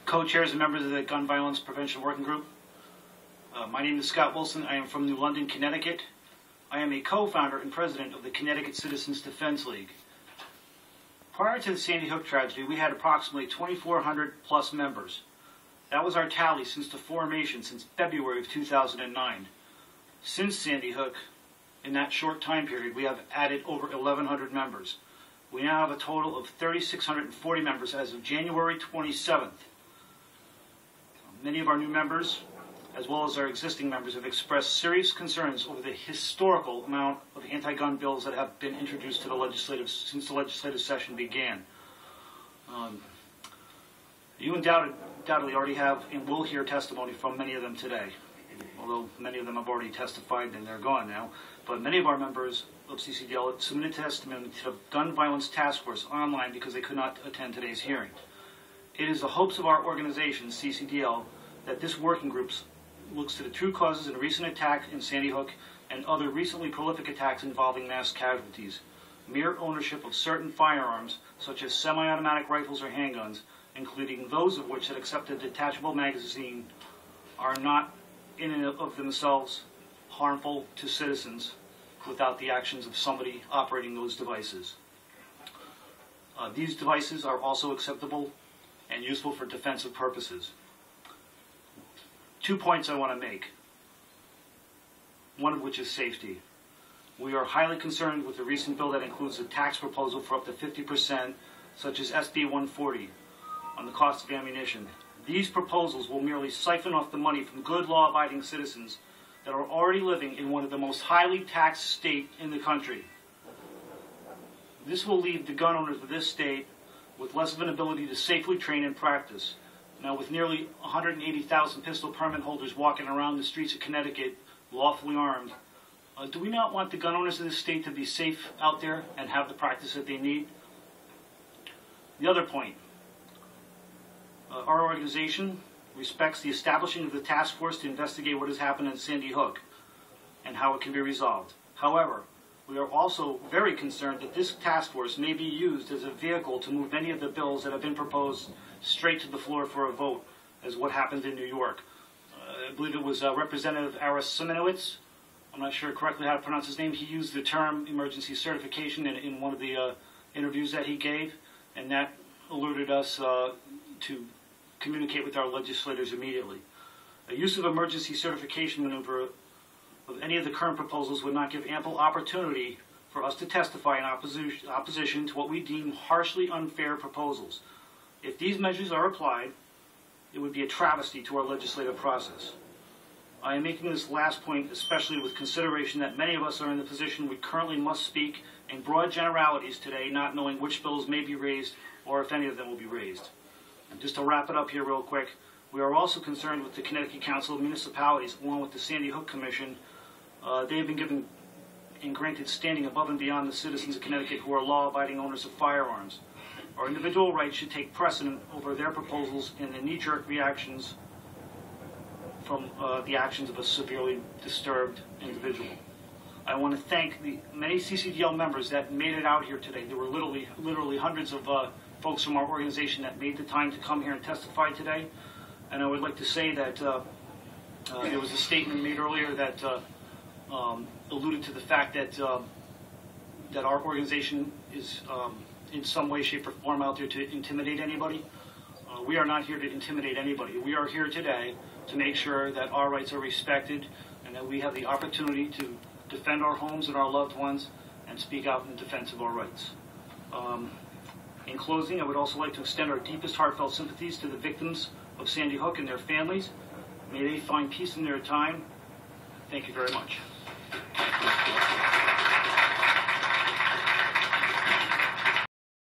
co-chairs and members of the Gun Violence Prevention Working Group. My name is Scott Wilson. I am from New London, Connecticut. I am a co-founder and president of the Connecticut Citizens Defense League. Prior to the Sandy Hook tragedy, we had approximately 2,400 plus members. That was our tally since the formation, since February of 2009. Since Sandy Hook, in that short time period, we have added over 1,100 members. We now have a total of 3,640 members as of January 27th. Many of our new members, as well as our existing members, have expressed serious concerns over the historical amount of anti-gun bills that have been introduced to the legislative since the legislative session began. You undoubtedly already have and will hear testimony from many of them today, although many of them have already testified and they're gone now. But many of our members of CCDL submitted testimony to the Gun Violence Task Force online because they could not attend today's hearing. It is the hopes of our organization, CCDL, that this working group looks to the true causes in recent attack in Sandy Hook and other recently prolific attacks involving mass casualties. Mere ownership of certain firearms, such as semi-automatic rifles or handguns, including those of which that accept a detachable magazine, are not in and of themselves harmful to citizens without the actions of somebody operating those devices. These devices are also acceptable and useful for defensive purposes. 2 points I want to make, one of which is safety. We are highly concerned with the recent bill that includes a tax proposal for up to 50%, such as SB 140, on the cost of ammunition. These proposals will merely siphon off the money from good law-abiding citizens that are already living in one of the most highly taxed states in the country. This will leave the gun owners of this state with less of an ability to safely train and practice. Now, with nearly 180,000 pistol permit holders walking around the streets of Connecticut lawfully armed, do we not want the gun owners of this state to be safe out there and have the practice that they need? The other point, our organization respects the establishing of the task force to investigate what has happened in Sandy Hook and how it can be resolved. However, we are also very concerned that this task force may be used as a vehicle to move many of the bills that have been proposed straight to the floor for a vote, as what happened in New York. I believe it was Representative Aris Simonowitz. I'm not sure correctly how to pronounce his name. He used the term emergency certification in one of the interviews that he gave, and that alerted us to communicate with our legislators immediately. The use of emergency certification maneuver of any of the current proposals would not give ample opportunity for us to testify in opposition to what we deem harshly unfair proposals. If these measures are applied, it would be a travesty to our legislative process. I am making this last point especially with consideration that many of us are in the position we currently must speak in broad generalities today, not knowing which bills may be raised or if any of them will be raised. And just to wrap it up here real quick, we are also concerned with the Connecticut Council of Municipalities, along with the Sandy Hook Commission. They have been given and granted standing above and beyond the citizens of Connecticut who are law-abiding owners of firearms. Our individual rights should take precedent over their proposals and the knee-jerk reactions from the actions of a severely disturbed individual. I want to thank the many CCDL members that made it out here today. There were literally hundreds of folks from our organization that made the time to come here and testify today. And I would like to say that there was a statement made earlier that alluded to the fact that that our organization is in some way, shape, or form out there to intimidate anybody. We are not here to intimidate anybody. We are here today to make sure that our rights are respected and that we have the opportunity to defend our homes and our loved ones and speak out in defense of our rights. In closing, I would also like to extend our deepest heartfelt sympathies to the victims of Sandy Hook and their families. May they find peace in their time. Thank you very much.